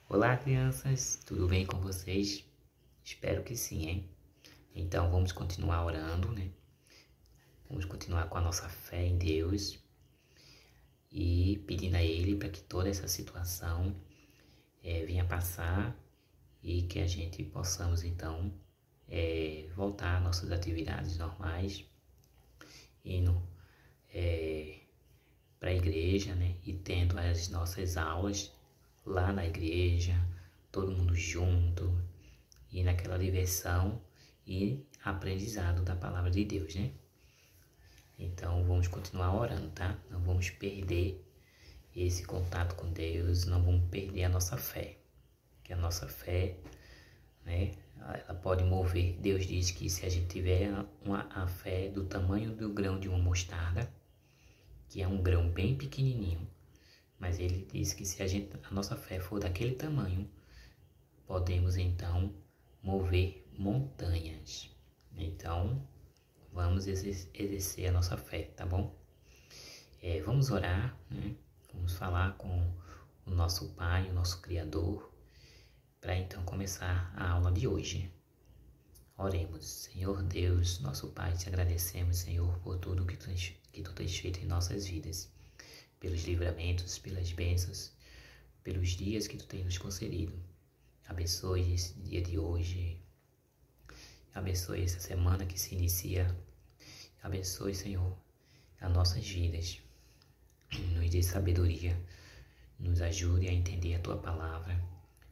Olá, crianças, tudo bem com vocês? Espero que sim, hein? Então vamos continuar orando, né? Vamos continuar com a nossa fé em Deus e pedindo a Ele para que toda essa situação venha passar e que a gente possamos então voltar às nossas atividades normais, indo para a igreja, né? E tendo as nossas aulas lá na igreja, todo mundo junto, e naquela diversão e aprendizado da palavra de Deus, né? Então vamos continuar orando, tá? Não vamos perder esse contato com Deus, não vamos perder a nossa fé. Que a nossa fé, né? Ela pode mover. Deus diz que se a gente tiver a fé do tamanho do grão de uma mostarda, que é um grão bem pequenininho, mas ele diz que se a nossa fé for daquele tamanho, podemos então mover montanhas. Então, vamos exercer a nossa fé, tá bom? Vamos orar, né? Vamos falar com o nosso Pai, o nosso Criador, para então começar a aula de hoje. Oremos. Senhor Deus, nosso Pai, te agradecemos, Senhor, por tudo que tu tens feito em nossas vidas, pelos livramentos, pelas bênçãos, pelos dias que tu tens nos concedido. Abençoe esse dia de hoje. Abençoe essa semana que se inicia. Abençoe, Senhor, as nossas vidas. Nos dê sabedoria. Nos ajude a entender a Tua palavra.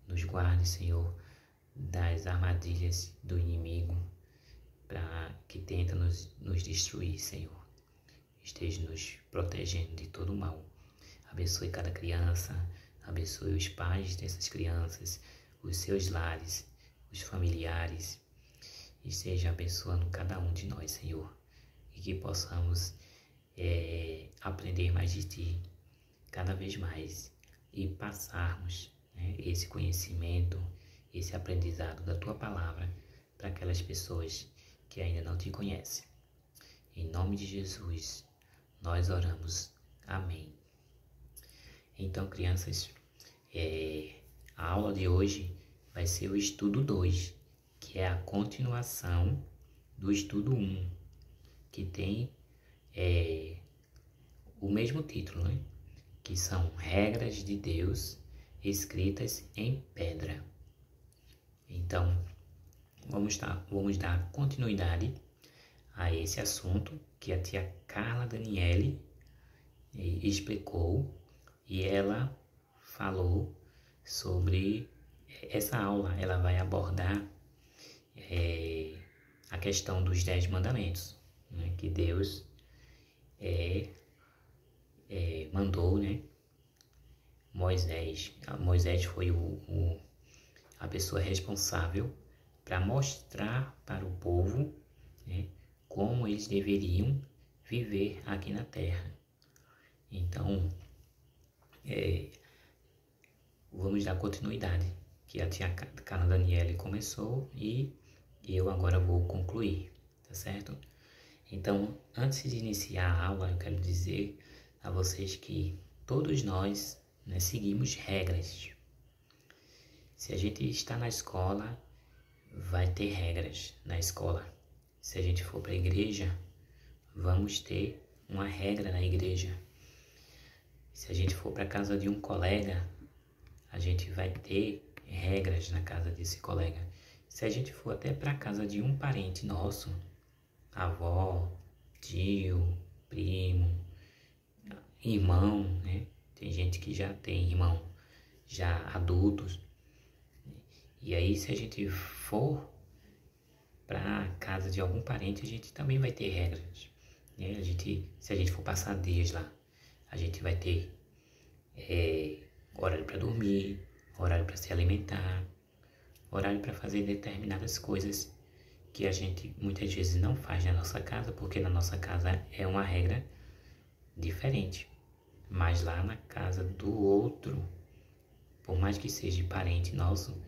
Nos guarde, Senhor, das armadilhas do inimigo para que tenta nos destruir, Senhor. Esteja nos protegendo de todo o mal. Abençoe cada criança. Abençoe os pais dessas crianças, os seus lares, os familiares. E esteja abençoando cada um de nós, Senhor. E que possamos aprender mais de Ti, cada vez mais. E passarmos, né, esse conhecimento, esse aprendizado da Tua palavra para aquelas pessoas que ainda não Te conhecem. Em nome de Jesus, nós oramos. Amém. Então, crianças, a aula de hoje vai ser o estudo 2, que é a continuação do estudo 1, que tem o mesmo título, né? Que são regras de Deus escritas em pedra. Então, vamos dar continuidade a esse assunto que a tia Carla Daniele explicou, e ela falou sobre essa aula. Ela vai abordar a questão dos 10 mandamentos, né, que Deus mandou, né, Moisés. Moisés foi a pessoa responsável para mostrar para o povo, né, como eles deveriam viver aqui na terra. Então, vamos dar continuidade, que a tia Carla Daniele começou e eu agora vou concluir, tá certo? Então, antes de iniciar a aula, eu quero dizer a vocês que todos nós, né, seguimos regras. Se a gente está na escola, vai ter regras na escola. Se a gente for para a igreja, vamos ter uma regra na igreja. Se a gente for para a casa de um colega, a gente vai ter regras na casa desse colega. Se a gente for até para a casa de um parente nosso, avó, tio, primo, irmão, né? Tem gente que já tem irmão, já adultos. E aí, se a gente for para a casa de algum parente, a gente também vai ter regras, né? Se a gente for passar dias lá, a gente vai ter horário para dormir, horário para se alimentar, horário para fazer determinadas coisas que a gente muitas vezes não faz na nossa casa, porque na nossa casa é uma regra diferente. Mas lá na casa do outro, por mais que seja parente nosso,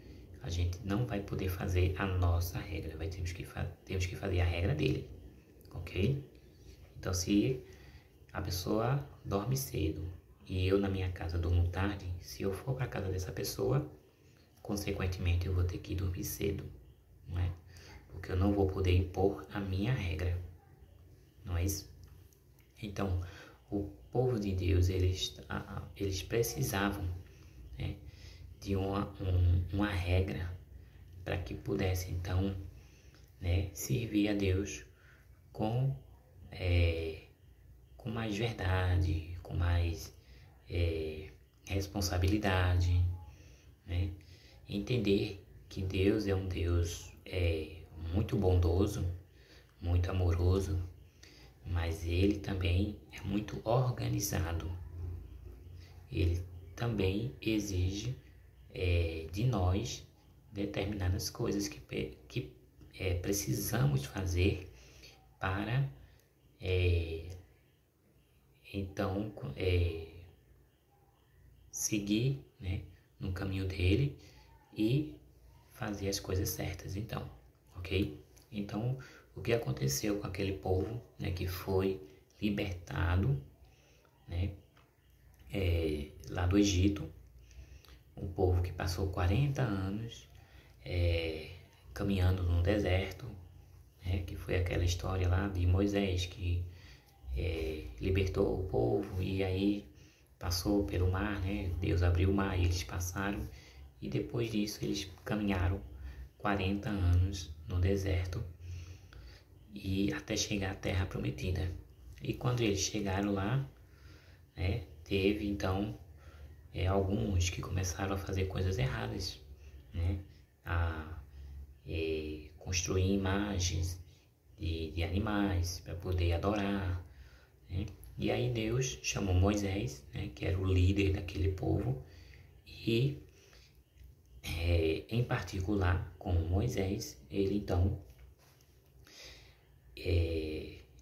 a gente não vai poder fazer a nossa regra, temos que fazer a regra dele, ok? Então, se a pessoa dorme cedo e eu na minha casa durmo tarde, se eu for para a casa dessa pessoa, consequentemente eu vou ter que dormir cedo, não é? Porque eu não vou poder impor a minha regra, não é isso? Então, o povo de Deus, eles precisavam, né, de uma regra para que pudesse, então, né, servir a Deus com, com mais verdade, com mais responsabilidade, né? Entender que Deus é um Deus muito bondoso, muito amoroso, mas Ele também é muito organizado. Ele também exige de nós determinadas coisas que precisamos fazer para então seguir, né, no caminho dele e fazer as coisas certas, então, ok? Então, o que aconteceu com aquele povo, né, que foi libertado, né, lá do Egito, um povo que passou 40 anos caminhando no deserto, né, que foi aquela história lá de Moisés que libertou o povo e aí passou pelo mar, né? Deus abriu o mar e eles passaram, e depois disso eles caminharam 40 anos no deserto e até chegar à terra prometida. E quando eles chegaram lá, né, teve então alguns que começaram a fazer coisas erradas, né? A construir imagens de animais para poder adorar, né? E aí Deus chamou Moisés, né, que era o líder daquele povo, e em particular com Moisés, ele então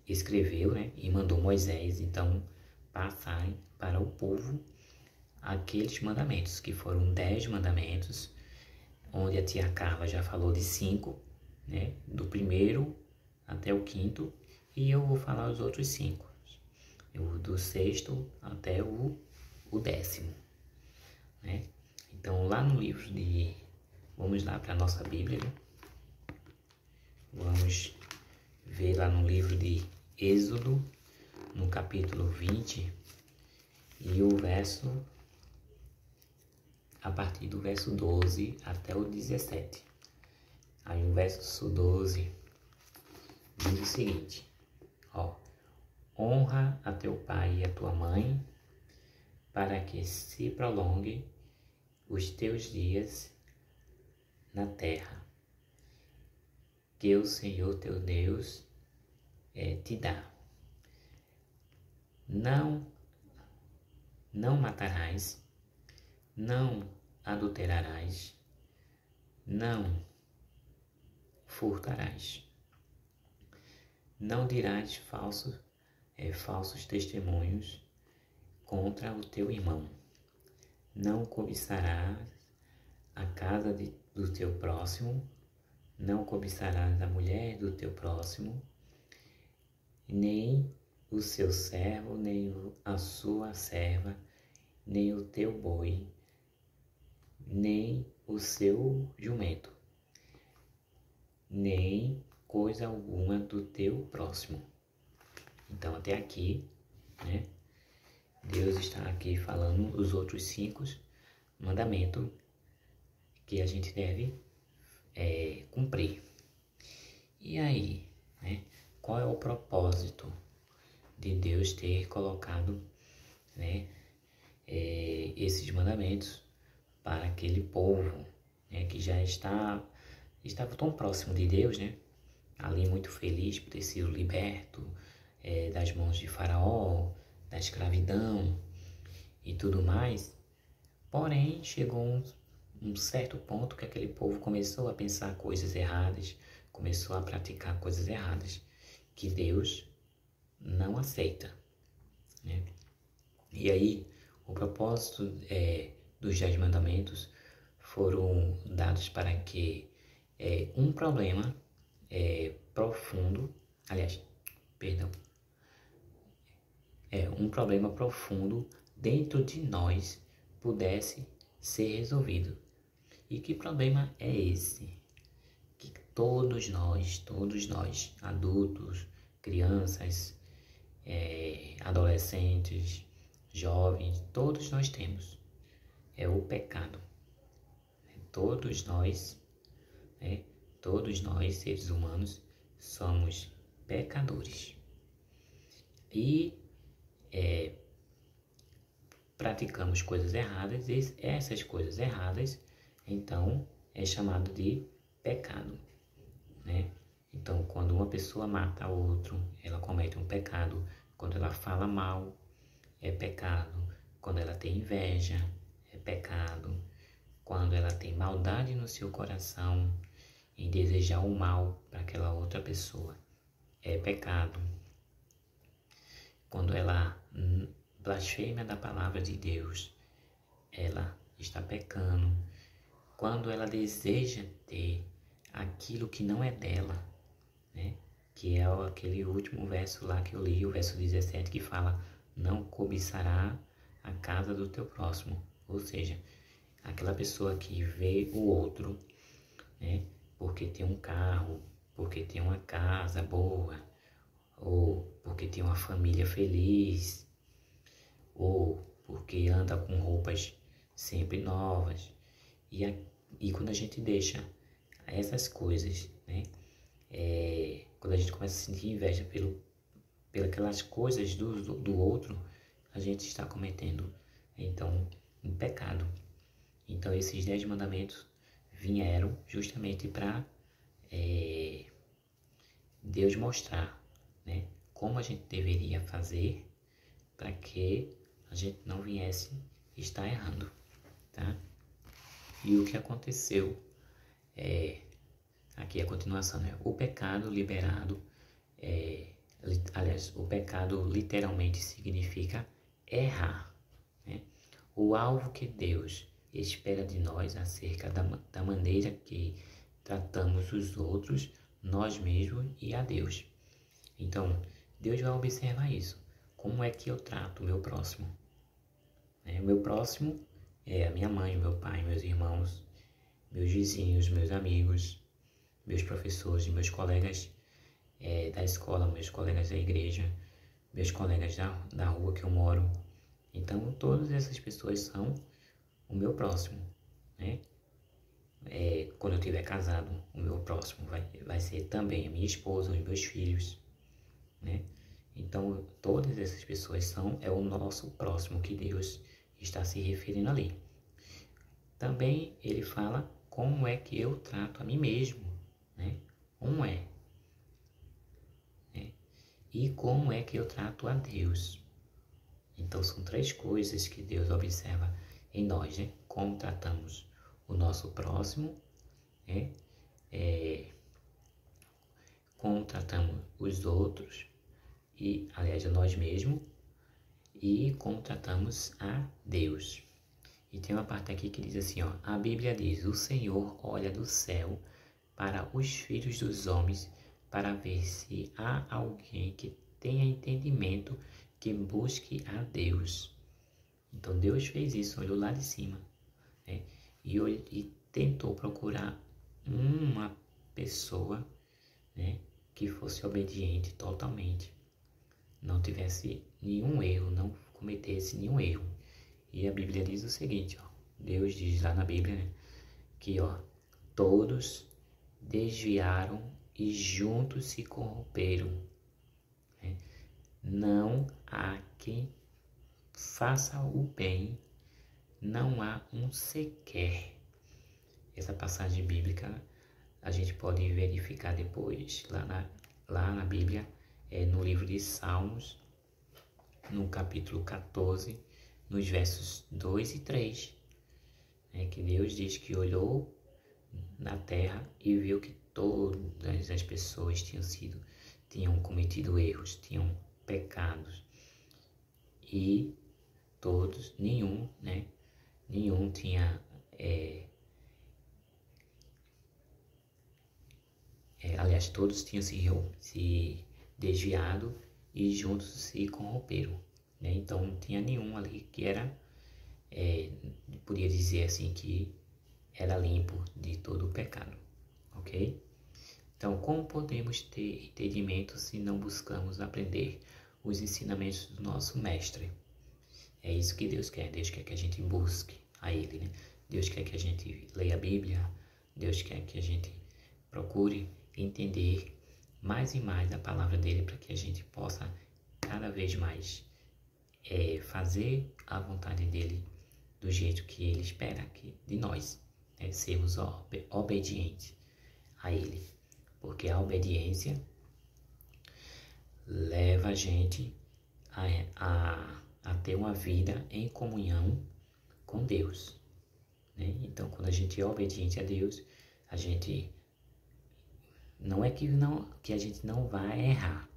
escreveu, né, e mandou Moisés então passar para o povo aqueles mandamentos, que foram 10 mandamentos, onde a tia Carla já falou de 5, né, do primeiro até o 5º, e eu vou falar os outros 5, do 6º até o 10º, né? Então, lá no livro de... Vamos lá para a nossa Bíblia, né? Vamos ver lá no livro de Êxodo, no capítulo 20, e o verso... a partir do verso 12 até o 17. Aí o verso 12 diz o seguinte, ó: honra a teu pai e a tua mãe, para que se prolongue os teus dias na terra, que o Senhor teu Deus te dá. Não matarás, não adulterarás, não furtarás, não dirás falsos testemunhos contra o teu irmão, não cobiçarás a casa do teu próximo, não cobiçarás a mulher do teu próximo, nem o seu servo, nem a sua serva, nem o teu boi, nem o seu jumento, nem coisa alguma do teu próximo. Então, até aqui, né, Deus está aqui falando os outros 5 mandamentos que a gente deve cumprir. E aí, né, qual é o propósito de Deus ter colocado, né, esses mandamentos para aquele povo, né, que já estava tão próximo de Deus, né, ali muito feliz por ter sido liberto das mãos de Faraó, da escravidão e tudo mais. Porém, chegou um certo ponto que aquele povo começou a pensar coisas erradas, começou a praticar coisas erradas, que Deus não aceita, né? E aí, o propósito dos 10 mandamentos foram dados para que um problema profundo, um problema profundo dentro de nós pudesse ser resolvido. E que problema é esse? Que todos nós, adultos, crianças, adolescentes, jovens, todos nós temos. É o pecado. Todos nós, seres humanos, somos pecadores. E praticamos coisas erradas, e essas coisas erradas, então, é chamado de pecado, né? Então, quando uma pessoa mata outro, ela comete um pecado. Quando ela fala mal, é pecado. Quando ela tem inveja, é pecado. Quando ela tem maldade no seu coração, em desejar o mal para aquela outra pessoa, é pecado. Quando ela blasfema da palavra de Deus, ela está pecando. Quando ela deseja ter aquilo que não é dela, né? Que é aquele último verso lá que eu li, o verso 17, que fala: não cobiçará a casa do teu próximo. Ou seja, aquela pessoa que vê o outro, né? Porque tem um carro, porque tem uma casa boa, ou porque tem uma família feliz, ou porque anda com roupas sempre novas. E quando a gente deixa essas coisas, né? Quando a gente começa a sentir inveja pelas coisas do outro, a gente está cometendo, então, um pecado. Então, esses 10 mandamentos vieram justamente para Deus mostrar, né, como a gente deveria fazer para que a gente não viesse estar errando, tá? E o que aconteceu aqui a continuação, né? O pecado liberado, aliás, o pecado literalmente significa errar, né? O alvo que Deus espera de nós acerca da maneira que tratamos os outros, nós mesmos e a Deus. Então, Deus vai observar isso. Como é que eu trato o meu próximo? O meu próximo é a minha mãe, meu pai, meus irmãos, meus vizinhos, meus amigos, meus professores e meus colegas da escola, meus colegas da igreja, meus colegas da rua que eu moro. Então, todas essas pessoas são o meu próximo, né? Quando eu estiver casado, o meu próximo vai ser também a minha esposa, os meus filhos, né? Então, todas essas pessoas é o nosso próximo que Deus está se referindo ali. Também ele fala como é que eu trato a mim mesmo, né? Como é, né? E como é que eu trato a Deus. Então, são 3 coisas que Deus observa em nós, né? Como tratamos o nosso próximo, né? Como tratamos os outros, e, aliás, a nós mesmos, e como tratamos a Deus. E tem uma parte aqui que diz assim, ó: a Bíblia diz: o Senhor olha do céu para os filhos dos homens, para ver se há alguém que tenha entendimento, que busque a Deus. Então Deus fez isso, olhou lá de cima, né? E tentou procurar uma pessoa, né, que fosse obediente totalmente, não tivesse nenhum erro, não cometesse nenhum erro. E a Bíblia diz o seguinte, ó: Deus diz lá na Bíblia, né, que todos desviaram e juntos se corromperam, né? Não há quem faça o bem, não há um sequer. Essa passagem bíblica a gente pode verificar depois lá na Bíblia, no livro de Salmos, no capítulo 14, nos versos 2 e 3, que Deus diz que olhou na terra e viu que todas as pessoas tinham cometido erros, tinham pecados, e nenhum tinha, aliás, todos tinham se desviado e juntos se corromperam, né? Então não tinha nenhum ali que era, podia dizer assim, que era limpo de todo o pecado, ok? Então, como podemos ter entendimento se não buscamos aprender os ensinamentos do nosso Mestre? É isso que Deus quer. Deus quer que a gente busque a Ele, né? Deus quer que a gente leia a Bíblia. Deus quer que a gente procure entender mais e mais a palavra dele para que a gente possa cada vez mais fazer a vontade dele do jeito que ele espera de nós, né? Sermos obedientes a ele. Porque a obediência leva a gente a ter uma vida em comunhão com Deus, né? Então, quando a gente é obediente a Deus, a gente não é que a gente não vai errar.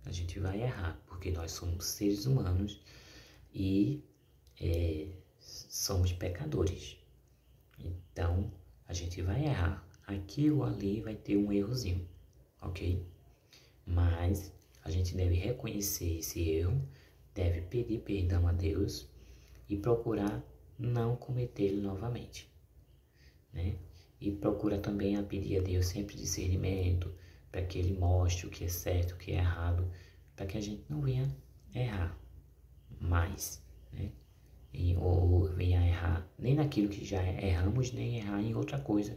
A gente vai errar, porque nós somos seres humanos e somos pecadores. Então, a gente vai errar. Aqui ou ali vai ter um errozinho, ok? Mas a gente deve reconhecer esse erro, deve pedir perdão a Deus e procurar não cometê-lo novamente, né? E procura também pedir a Deus sempre discernimento, para que Ele mostre o que é certo, o que é errado, para que a gente não venha errar mais, né? Ou venha errar nem naquilo que já erramos, nem errar em outra coisa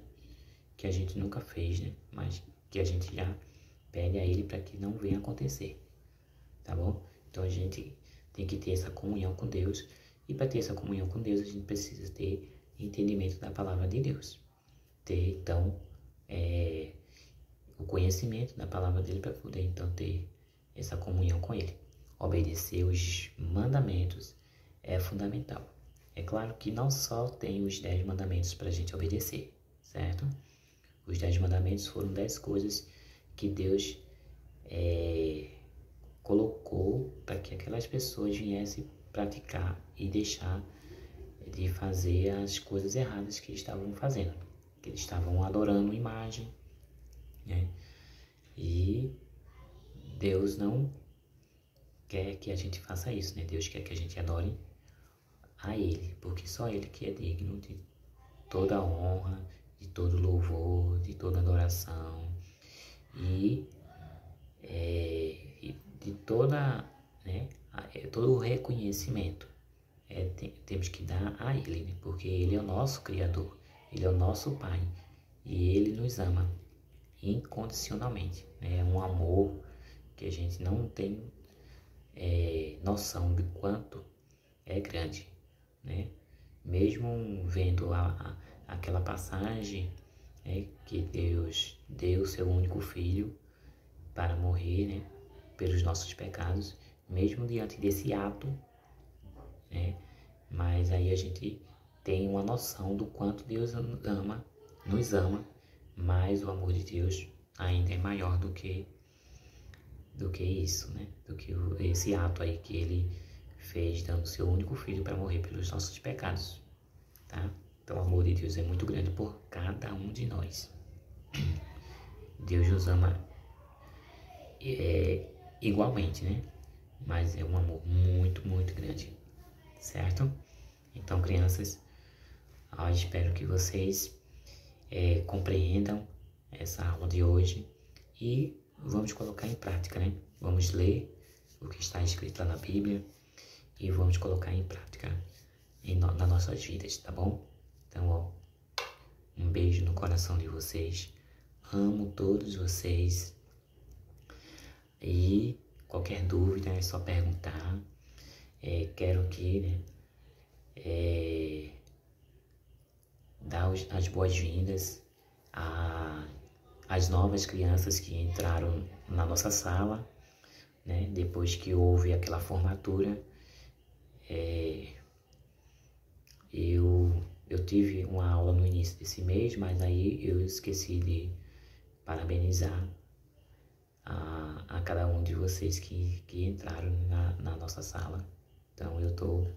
que a gente nunca fez, né? Mas que a gente já pede a Ele para que não venha acontecer, tá bom? Então a gente tem que ter essa comunhão com Deus, e para ter essa comunhão com Deus a gente precisa ter entendimento da palavra de Deus, ter então o conhecimento da palavra dele para poder então ter essa comunhão com ele. Obedecer os mandamentos é fundamental. É claro que não só tem os 10 mandamentos para a gente obedecer, certo? Os 10 mandamentos foram 10 coisas que Deus colocou para que aquelas pessoas viessem praticar e deixar de fazer as coisas erradas que estavam fazendo, que eles estavam adorando imagem, né? E Deus não quer que a gente faça isso, né? Deus quer que a gente adore a Ele, porque só Ele que é digno de toda honra, de todo louvor, de toda adoração e de toda, né, todo o reconhecimento. Temos que dar a Ele, né? Porque Ele é o nosso Criador, Ele é o nosso Pai e Ele nos ama incondicionalmente. É um amor que a gente não tem noção de quanto é grande, né? Mesmo vendo aquela passagem, né, que Deus deu seu único filho para morrer, né, pelos nossos pecados, mesmo diante desse ato, né, mas aí a gente tem uma noção do quanto Deus nos ama, mas o amor de Deus ainda é maior do que isso, né? Do que esse ato aí que Ele fez, dando seu único filho para morrer pelos nossos pecados, tá? Então o amor de Deus é muito grande por cada um de nós. Deus nos ama igualmente, né? Mas é um amor muito, muito grande, certo? Então, crianças, eu espero que vocês compreendam essa aula de hoje e vamos colocar em prática, né? Vamos ler o que está escrito lá na Bíblia e vamos colocar em prática nas nossas vidas, tá bom? Então, ó, um beijo no coração de vocês. Amo todos vocês. E qualquer dúvida é só perguntar. Quero aqui, né, dar as boas-vindas às novas crianças que entraram na nossa sala, né, depois que houve aquela formatura. Eu tive uma aula no início desse mês, mas aí eu esqueci de parabenizar a cada um de vocês que entraram na nossa sala. Então eu estou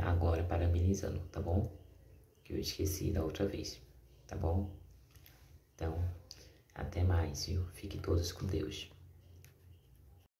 agora parabenizando, tá bom? Que eu esqueci da outra vez, tá bom? Então, até mais, viu? Fiquem todos com Deus.